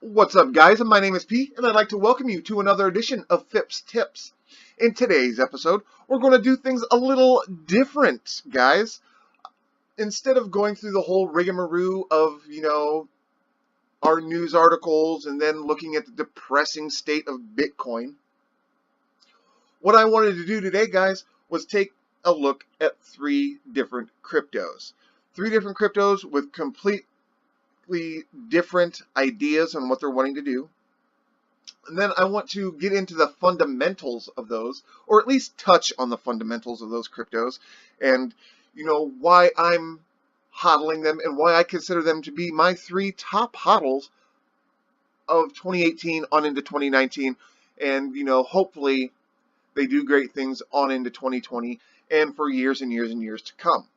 What's up, guys? My name is P, and I'd like to welcome you to another edition of Phipps Tips. In today's episode, we're going to do things a little different, guys. Instead of going through the whole rigmarole of, our news articles and then looking at the depressing state of Bitcoin, what I wanted to do today, guys, was take a look at three different cryptos. Three different cryptos with completely different ideas on what they're wanting to do. And then I want to get into the fundamentals of those, or at least touch on the fundamentals of those cryptos, and why I'm hodling them and why I consider them to be my three top hodls of 2018 on into 2019, and hopefully they do great things on into 2020 and for years and years and years to come.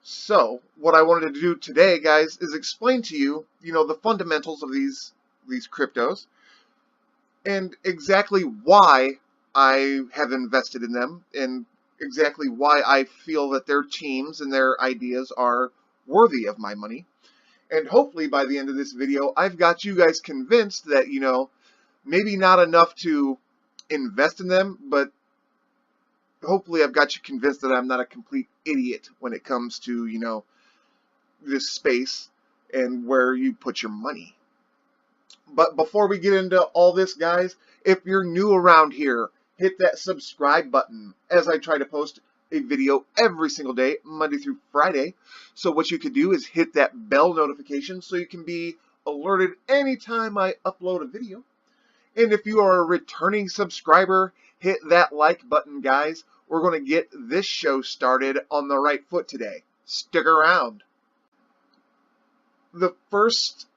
So what I wanted to do today, guys, is explain to you, the fundamentals of these cryptos and exactly why I have invested in them and exactly why I feel that their teams and their ideas are worthy of my money. And hopefully by the end of this video, I've got you guys convinced that, maybe not enough to invest in them, but hopefully I've got you convinced that I'm not a complete idiot when it comes to, this space and where you put your money. But before we get into all this, guys, if you're new around here, hit that subscribe button as I try to post a video every single day, Monday through Friday. So what you could do is hit that bell notification so you can be alerted anytime I upload a video. And if you are a returning subscriber, hit that like button, guys. We're going to get this show started on the right foot today. Stick around. The first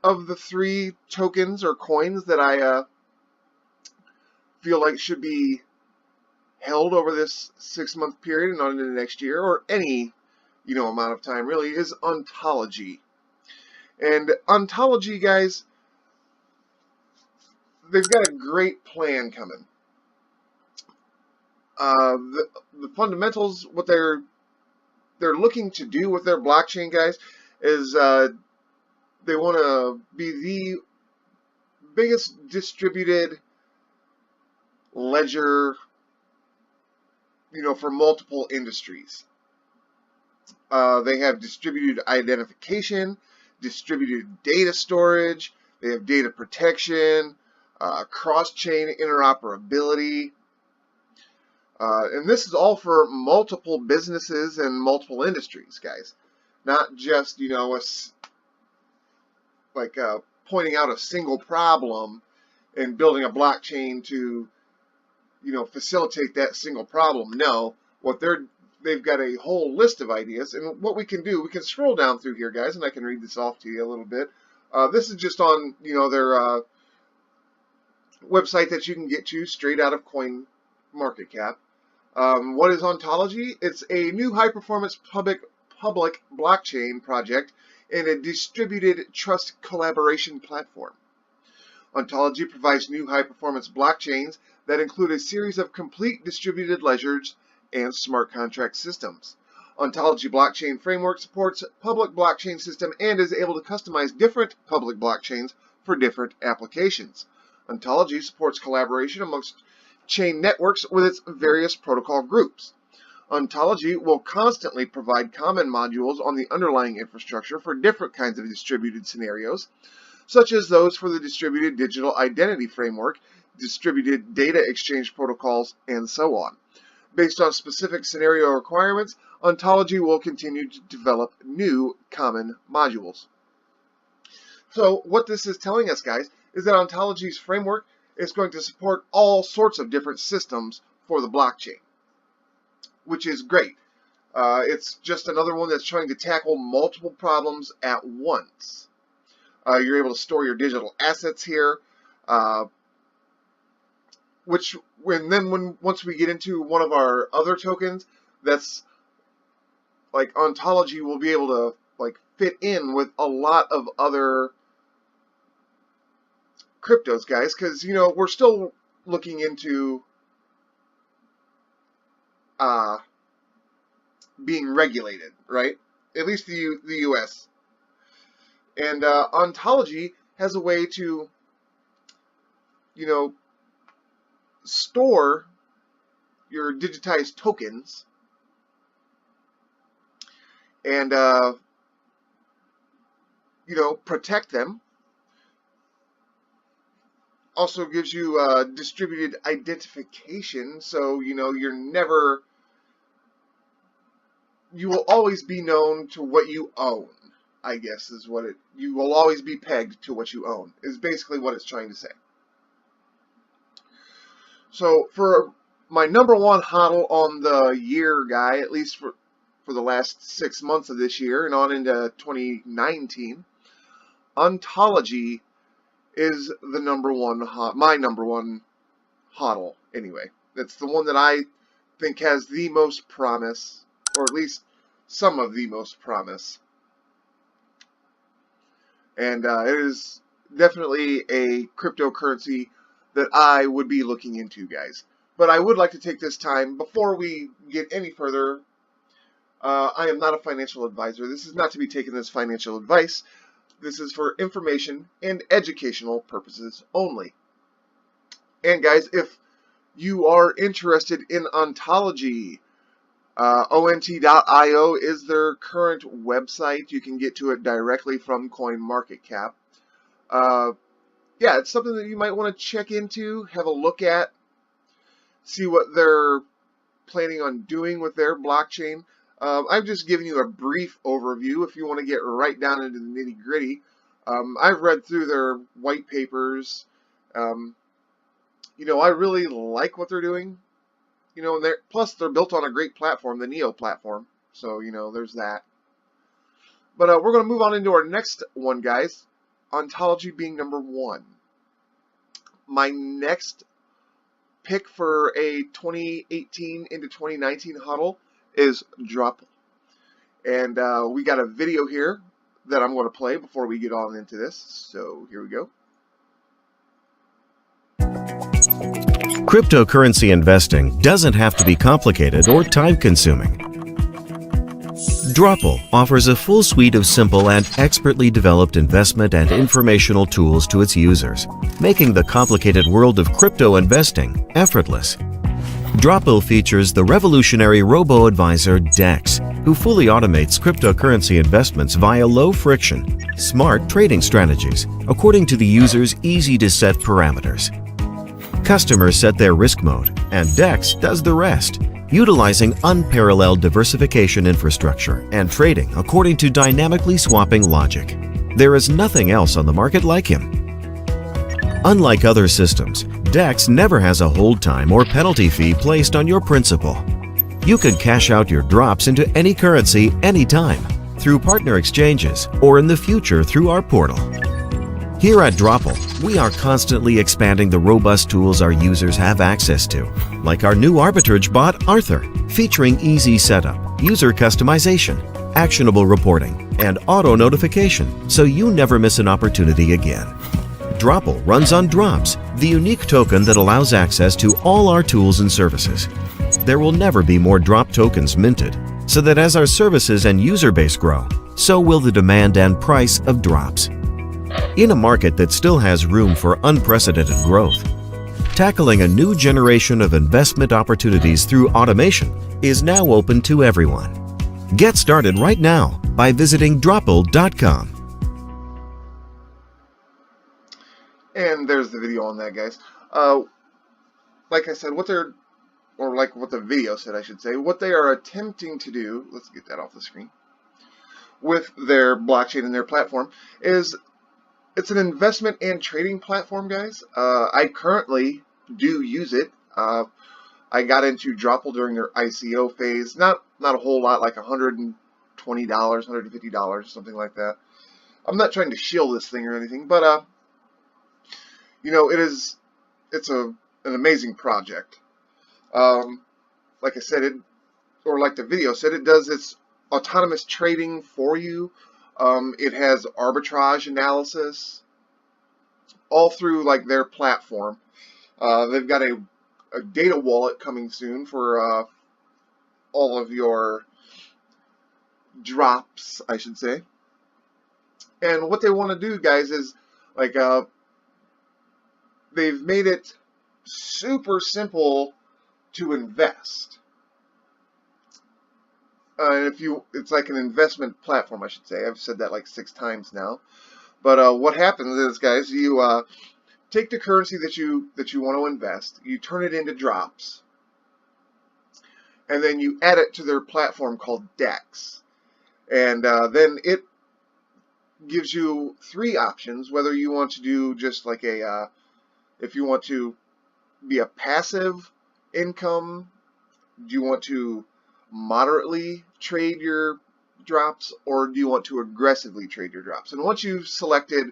of the three tokens or coins that I feel like should be held over this 6-month period and on into the next year, or any amount of time really, is Ontology. And Ontology, guys, they've got a great plan coming. The fundamentals, what they're looking to do with their blockchain, guys, is they want to be the biggest distributed ledger, for multiple industries. They have distributed identification, distributed data storage, they have data protection, cross-chain interoperability. And this is all for multiple businesses and multiple industries, guys. Not just, pointing out a single problem and building a blockchain to, facilitate that single problem. No, they've got a whole list of ideas, and what we can do, we can scroll down through here, guys, and I can read this off to you a little bit. This is just on, their website that you can get to straight out of CoinMarketCap. What is Ontology? It's a new high-performance public blockchain project and a distributed trust collaboration platform. Ontology provides new high-performance blockchains that include a series of complete distributed ledgers and smart contract systems. Ontology blockchain framework supports public blockchain system and is able to customize different public blockchains for different applications. Ontology supports collaboration amongst chain networks with its various protocol groups. Ontology will constantly provide common modules on the underlying infrastructure for different kinds of distributed scenarios, such as those for the distributed digital identity framework, distributed data exchange protocols, and so on. Based on specific scenario requirements, Ontology will continue to develop new common modules. So what this is telling us, guys, is that Ontology's framework is going to support all sorts of different systems for the blockchain, which is great. It's just another one that's trying to tackle multiple problems at once. You're able to store your digital assets here, once we get into one of our other tokens, that's like Ontology will be able to fit in with a lot of other cryptos, guys, because we're still looking into being regulated, right? At least the U.S. And Ontology has a way to, you know, store your digitized tokens and, you know, protect them. Also gives you distributed identification, so, you know, you will always be known to what you own, I guess is what you will always be pegged to what you own, is basically what it's trying to say. So for my number one HODL on the year guy, at least for the last 6 months of this year and on into 2019, Ontology is the number one, my number one HODL anyway. It's the one that I think has the most promise, or at least some of the most promise. And it is definitely a cryptocurrency that I would be looking into, guys. But I would like to take this time, before we get any further, I am not a financial advisor. This is not to be taken as financial advice. This is for information and educational purposes only. And guys, if you are interested in Ontology, ont.io is their current website. You can get to it directly from CoinMarketCap. Yeah, it's something that you might want to check into, have a look at, see what they're planning on doing with their blockchain. I've just given you a brief overview. If you want to get right down into the nitty-gritty, I've read through their white papers. You know, I really like what they're doing. You know, and plus they're built on a great platform, the Neo platform. So, you know, there's that. But we're going to move on into our next one, guys. Ontology being number one. My next pick for a 2018 into 2019 HODL is Drupal. And we got a video here that I'm going to play before we get on into this. So here we go. Cryptocurrency investing doesn't have to be complicated or time-consuming. Drupal offers a full suite of simple and expertly developed investment and informational tools to its users, making the complicated world of crypto investing effortless. Drupal features the revolutionary robo-advisor DEX, who fully automates cryptocurrency investments via low-friction, smart trading strategies, according to the user's easy-to-set parameters. Customers set their risk mode, and DEX does the rest, utilizing unparalleled diversification infrastructure and trading according to dynamically swapping logic. There is nothing else on the market like him. Unlike other systems, DEX never has a hold time or penalty fee placed on your principal. You can cash out your drops into any currency anytime, through partner exchanges or in the future through our portal. Here at Drupal, we are constantly expanding the robust tools our users have access to, like our new arbitrage bot, Arthur, featuring easy setup, user customization, actionable reporting, and auto notification, so you never miss an opportunity again. Drupal runs on Drops, the unique token that allows access to all our tools and services. There will never be more drop tokens minted, so that as our services and user base grow, so will the demand and price of drops. In a market that still has room for unprecedented growth, tackling a new generation of investment opportunities through automation is now open to everyone. Get started right now by visiting Drupal.com. And there's the video on that, guys. Like I said, what the video said, I should say, what they are attempting to do, let's get that off the screen, with their blockchain and their platform is, it's an investment and trading platform, guys. I currently do use it. I got into Drupal during their ICO phase. Not a whole lot, like $120, $150, something like that. I'm not trying to shill this thing or anything, but you know, it's an amazing project. Like I said, like the video said, it does its autonomous trading for you. It has arbitrage analysis all through like their platform. They've got a data wallet coming soon for all of your drops, I should say. And what they want to do, guys, is like they've made it super simple to invest. It's like an investment platform, I should say. I've said that like 6 times now. But what happens is, guys, you take the currency that you want to invest, you turn it into drops, and then you add it to their platform called DEX. And then it gives you 3 options, whether you want to do just like if you want to be a passive income, do you want to moderately trade your drops, or do you want to aggressively trade your drops? And once you've selected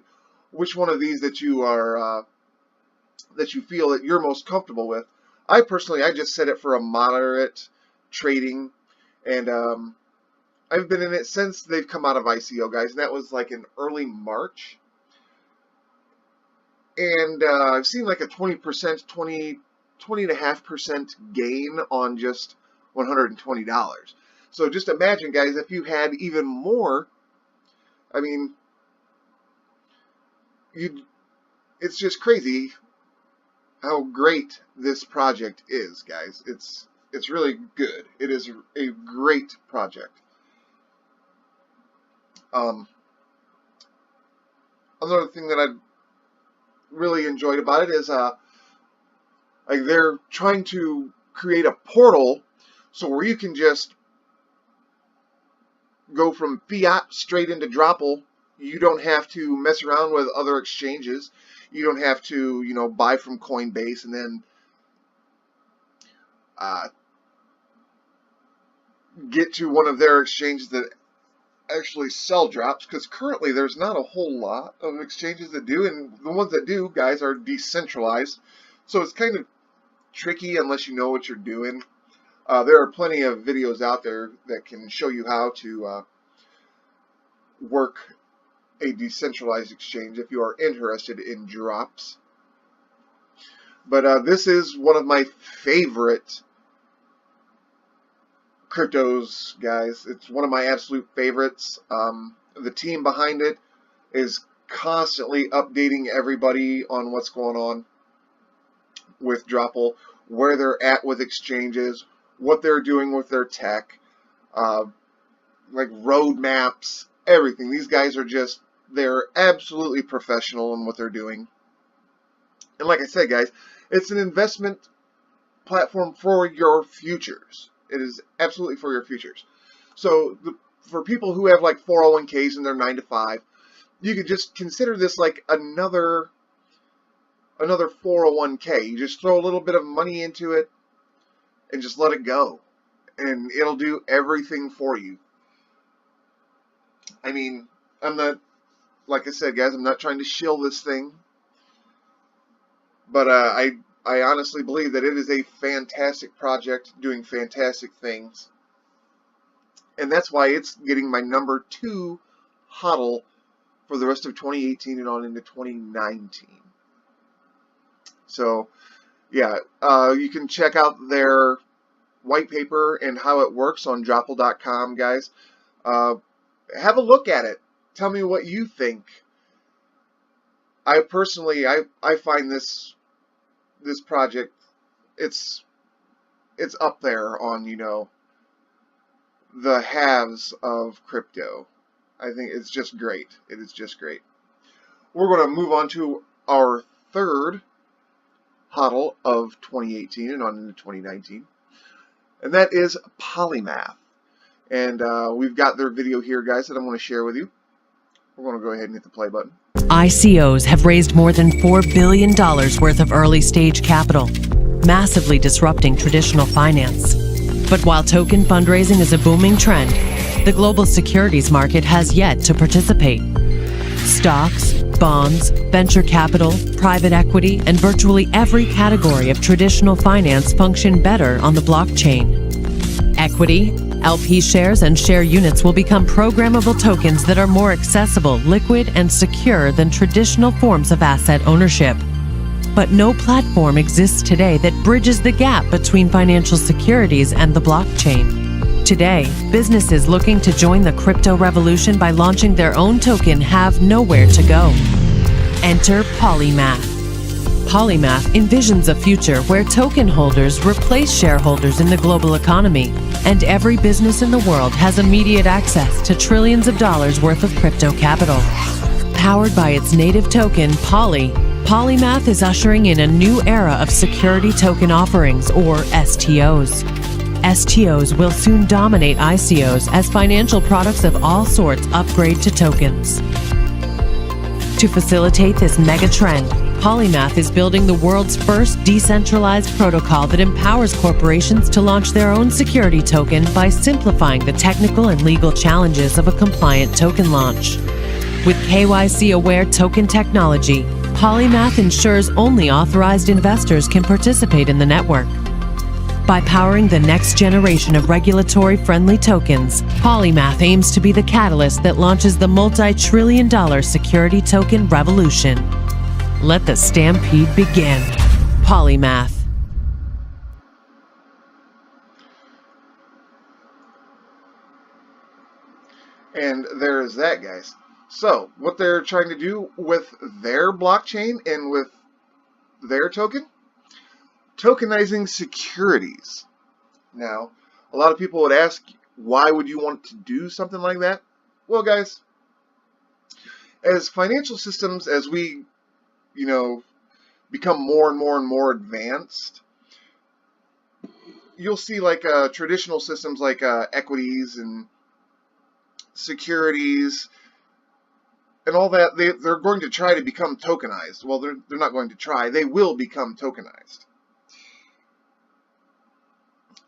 which one of these that you are that you feel that you're most comfortable with, I just set it for a moderate trading, and I've been in it since they've come out of ICO, guys, and that was like in early March. And I've seen like a 20.5% gain on just $120. So just imagine, guys, if you had even more. I mean, it's just crazy how great this project is, guys. It's really good. It is a great project. Another thing that I really enjoyed about it is like they're trying to create a portal so where you can just go from fiat straight into Dropple. You don't have to mess around with other exchanges. You don't have to, buy from Coinbase and then get to one of their exchanges that actually sell drops, because currently there's not a whole lot of exchanges that do, and the ones that do, guys, are decentralized. So it's kind of tricky unless you know what you're doing. There are plenty of videos out there that can show you how to work a decentralized exchange if you are interested in drops. But this is one of my favorite cryptos, guys. It's one of my absolute favorites. The team behind it is constantly updating everybody on what's going on with Dropple, where they're at with exchanges, what they're doing with their tech, like roadmaps, everything. These guys are they're absolutely professional in what they're doing. And like I said, guys, it's an investment platform for your futures. It is absolutely for your futures. So for people who have like 401ks and they're 9 to 5, you could just consider this like another 401k. You just throw a little bit of money into it and just let it go, and it'll do everything for you. I mean, like I said, guys, I'm not trying to shill this thing, but I honestly believe that it is a fantastic project doing fantastic things, and that's why it's getting my number 2 HODL for the rest of 2018 and on into 2019. So yeah, you can check out their white paper and how it works on Dropple.com, guys. Have a look at it. Tell me what you think. I personally, I find this project, it's up there on, the halves of crypto. I think it's just great. It is just great. We're going to move on to our third HODL of 2018 and on into 2019, and that is Polymath. And we've got their video here, guys, that I'm going to share with you. We're going to go ahead and hit the play button. ICOs have raised more than $4 billion worth of early-stage capital, massively disrupting traditional finance. But while token fundraising is a booming trend, the global securities market has yet to participate. Stocks, bonds, venture capital, private equity, and virtually every category of traditional finance function better on the blockchain. Equity, LP shares, and share units will become programmable tokens that are more accessible, liquid, and secure than traditional forms of asset ownership. But no platform exists today that bridges the gap between financial securities and the blockchain. Today, businesses looking to join the crypto revolution by launching their own token have nowhere to go. Enter Polymath. Polymath envisions a future where token holders replace shareholders in the global economy, and every business in the world has immediate access to trillions of dollars worth of crypto capital. Powered by its native token, Polymath is ushering in a new era of security token offerings, or STOs. STOs will soon dominate ICOs as financial products of all sorts upgrade to tokens. To facilitate this mega trend, Polymath is building the world's first decentralized protocol that empowers corporations to launch their own security token by simplifying the technical and legal challenges of a compliant token launch. With KYC-aware token technology, Polymath ensures only authorized investors can participate in the network. By powering the next generation of regulatory-friendly tokens, Polymath aims to be the catalyst that launches the multi-trillion-dollar security token revolution. Let the stampede begin. Polymath. And there is that, guys. So, what they're trying to do with their blockchain and with their token? Tokenizing securities. Now, a lot of people would ask, why would you want to do something like that? Well, guys, as financial systems, as we, become more and more and more advanced, you'll see like traditional systems like equities and securities and all that, they're going to try to become tokenized. Well, they're not going to try. They will become tokenized.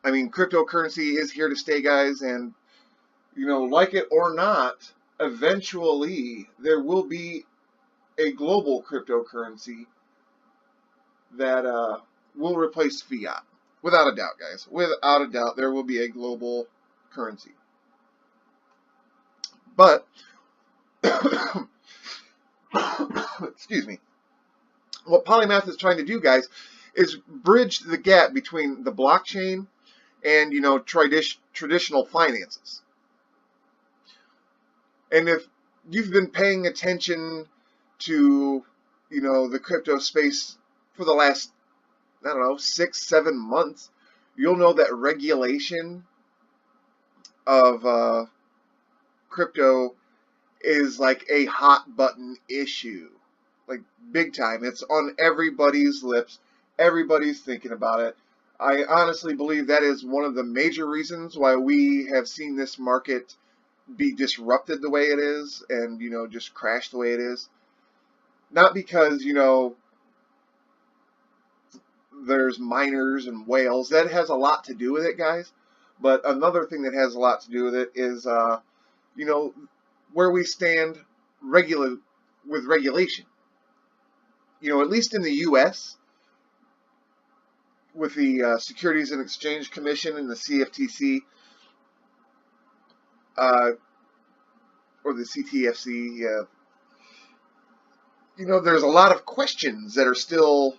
I mean, cryptocurrency is here to stay, guys, and, like it or not, eventually there will be a global cryptocurrency that will replace fiat. Without a doubt, guys. Without a doubt, there will be a global currency. But, excuse me, what Polymath is trying to do, guys, is bridge the gap between the blockchain and, traditional finances. And if you've been paying attention to, the crypto space for the last, 6-7 months, you'll know that regulation of crypto is like a hot button issue, like big time. It's on everybody's lips. Everybody's thinking about it. I honestly believe that is one of the major reasons why we have seen this market be disrupted the way it is and, just crash the way it is. Not because, there's miners and whales. That has a lot to do with it, guys. But another thing that has a lot to do with it is, where we stand with regulation. At least in the U.S., with the Securities and Exchange Commission and the CFTC, or the CTFC, there's a lot of questions that are still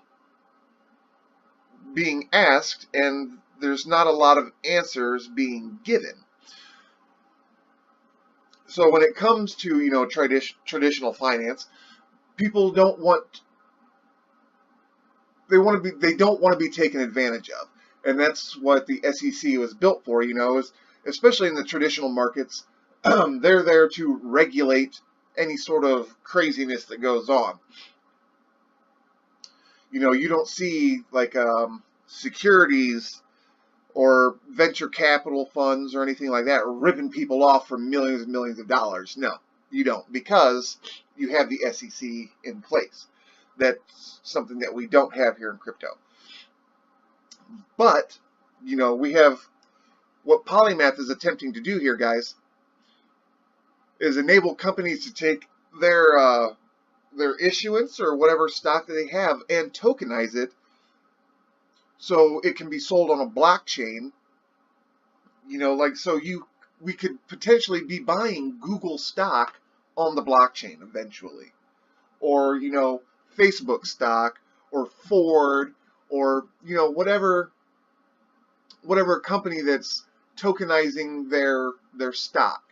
being asked, and there's not a lot of answers being given. So when it comes to, traditional finance, people don't want to be taken advantage of. And that's what the SEC was built for, is especially in the traditional markets, they're there to regulate any sort of craziness that goes on. You don't see like securities or venture capital funds or anything like that ripping people off for millions and millions of dollars. No, you don't, because you have the SEC in place. That's something that we don't have here in crypto. But, we have what Polymath is attempting to do here, guys, is enable companies to take their issuance or whatever stock that they have and tokenize it so it can be sold on a blockchain. We could potentially be buying Google stock on the blockchain eventually. Or, Facebook stock, or Ford, or, whatever company that's tokenizing their stock.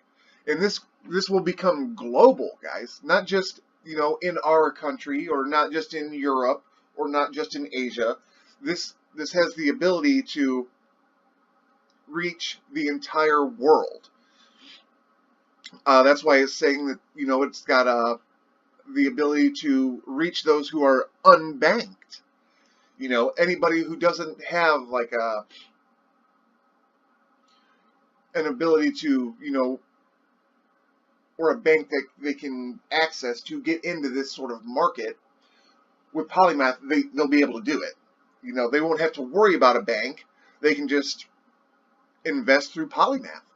And this will become global, guys, not just, you know, in our country, or not just in Europe, or not just in Asia. This has the ability to reach the entire world. That's why it's saying that, you know, it's got the ability to reach those who are unbanked. You know, anybody who doesn't have like an ability to, you know, or a bank that they can access to get into this sort of market, with Polymath, they'll be able to do it. You know, they won't have to worry about a bank. They can just invest through Polymath.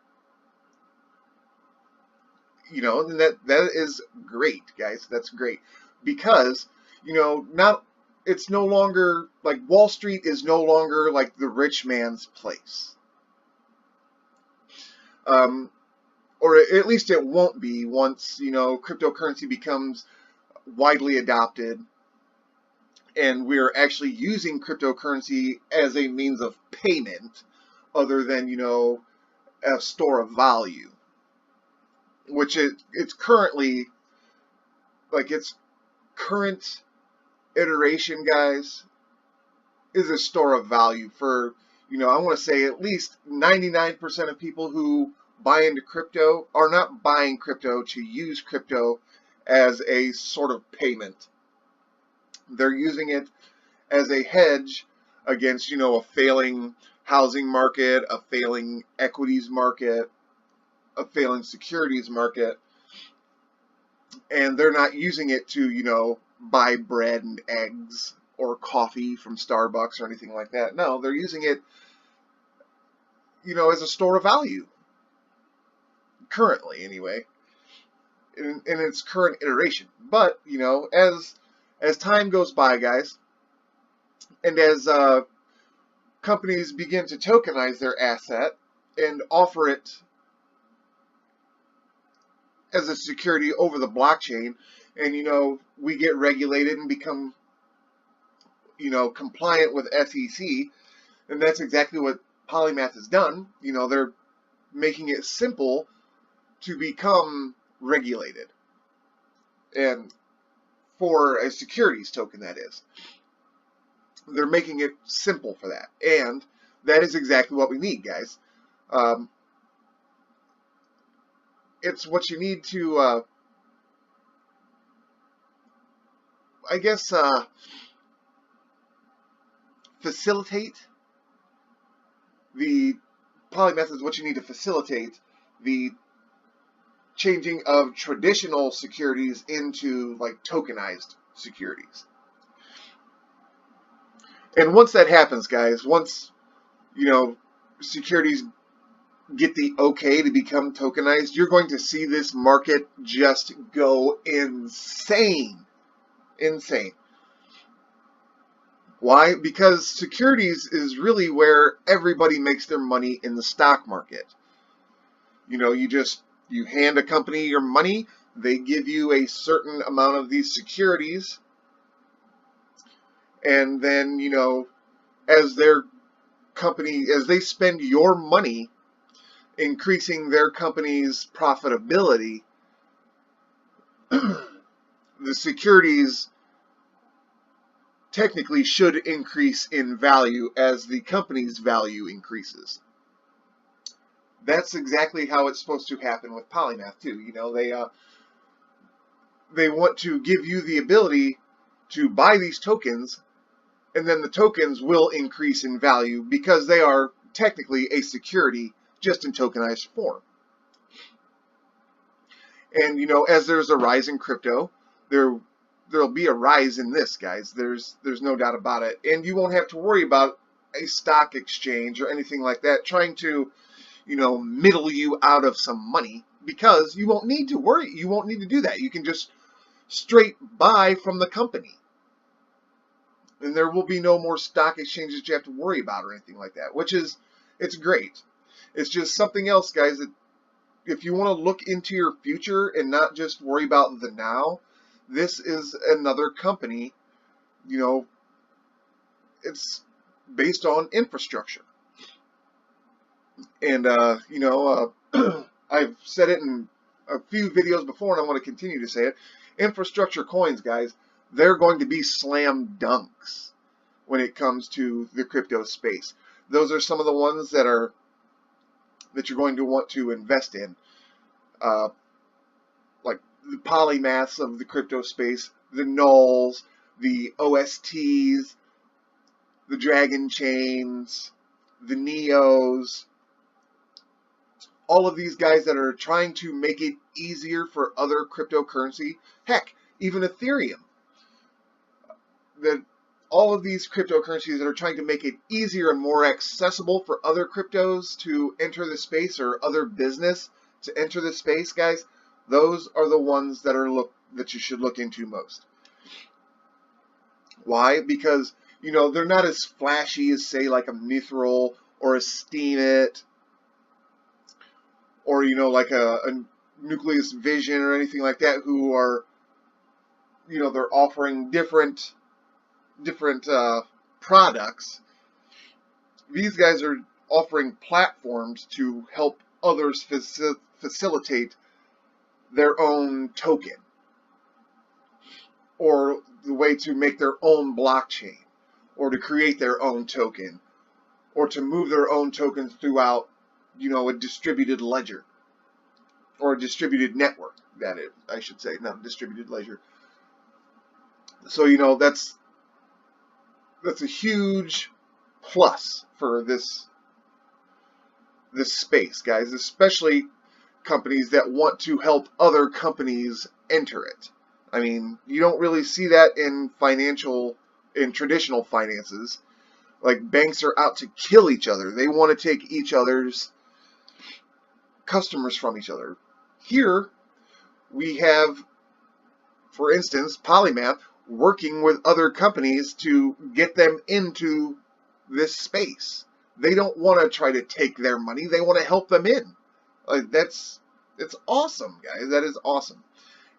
You know, and that is great, guys. That's great, because, you know, it's no longer like Wall Street is no longer like the rich man's place. Or at least it won't be once, you know, cryptocurrency becomes widely adopted and we're actually using cryptocurrency as a means of payment other than, you know, a store of value. Which it's currently, like, its current iteration, guys, is a store of value for, you know, I want to say at least 99% of people who buy into crypto are not buying crypto to use crypto as a sort of payment. They're using it as a hedge against, you know, a failing housing market, a failing equities market, a failing securities market, and they're not using it to, you know, buy bread and eggs or coffee from Starbucks or anything like that. No, they're using it, you know, as a store of value. Currently, anyway, in its current iteration. But, you know, as time goes by, guys, and as companies begin to tokenize their asset and offer it as a security over the blockchain, and, you know, we get regulated and become, you know, compliant with SEC, and that's exactly what Polymath has done. You know, they're making it simple to become regulated, and for a securities token, that is. They're making it simple for that, and that is exactly what we need, guys. It's what you need to, I guess, facilitate the Polymath is what you need to facilitate the changing of traditional securities into like tokenized securities. And once that happens, guys, once, you know, securities get the okay to become tokenized, you're going to see this market just go insane. Insane. Why? Because securities is really where everybody makes their money in the stock market. You know, you hand a company your money, they give you a certain amount of these securities, and then, you know, as they spend your money increasing their company's profitability, the securities technically should increase in value as the company's value increases. That's exactly how it's supposed to happen with Polymath too. You know, they want to give you the ability to buy these tokens, and then the tokens will increase in value because they are technically a security just in tokenized form. And, you know, as there's a rise in crypto, there'll be a rise in this, guys. There's no doubt about it. And you won't have to worry about a stock exchange or anything like that trying to, you know, middle you out of some money, because you won't need to worry. You won't need to do that. You can just straight buy from the company. And there will be no more stock exchanges you have to worry about or anything like that, which is, it's great. It's just something else, guys, that if you want to look into your future and not just worry about the now, this is another company. You know, it's based on infrastructure. And, I've said it in a few videos before, and I want to continue to say it. Infrastructure coins, guys, they're going to be slam dunks when it comes to the crypto space. Those are some of the ones that you're going to want to invest in. Like the polymaths of the crypto space, the nulls, the OSTs, the dragon chains, the neos, all of these guys that are trying to make it easier for other cryptocurrency, heck, even Ethereum. All of these cryptocurrencies that are trying to make it easier and more accessible for other cryptos to enter the space, or other business to enter the space, guys, those are the ones that you should look into most. Why? Because, they're not as flashy as, say, like a Mithril or a Steemit, or, like a Nucleus Vision or anything like that, who are, they're offering different products. These guys are offering platforms to help others facilitate their own token, or the way to make their own blockchain, or to create their own token, or to move their own tokens throughout, a distributed ledger, or a distributed network, that is, I should say, not a distributed ledger. So, that's a huge plus for this space, guys, especially companies that want to help other companies enter it. I mean, you don't really see that in traditional finances. Like, banks are out to kill each other. They want to take each other's customers from each other. Here, we have, for instance, Polymath working with other companies to get them into this space. They don't want to try to take their money. They want to help them in. It's awesome, guys. That is awesome.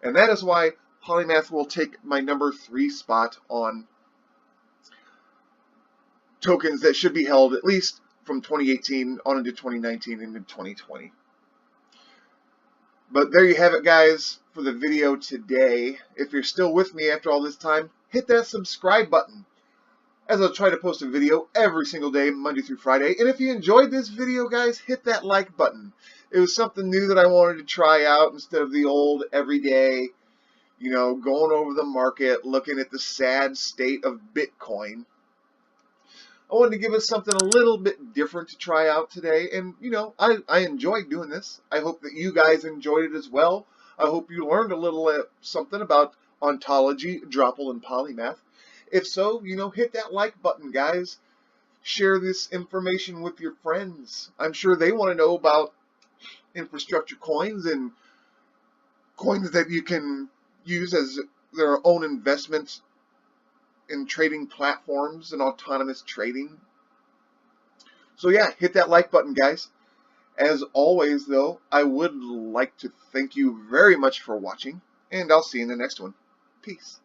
And that is why Polymath will take my number 3 spot on tokens that should be held at least from 2018 on into 2019 and into 2020. But there you have it, guys, for the video today. If you're still with me after all this time, hit that subscribe button, as I'll try to post a video every single day, Monday through Friday. And if you enjoyed this video, guys, hit that like button. It was something new that I wanted to try out instead of the old everyday, going over the market, looking at the sad state of Bitcoin. I wanted to give us something a little bit different to try out today, and I enjoyed doing this. I hope that you guys enjoyed it as well. I hope you learned a little something about ontology, Dropple, and Polymath. If so, hit that like button, guys. Share this information with your friends. I'm sure they want to know about infrastructure coins and coins that you can use as their own investments in trading platforms and autonomous trading. So yeah, hit that like button, guys. As always, though, I would like to thank you very much for watching, and I'll see you in the next one. Peace.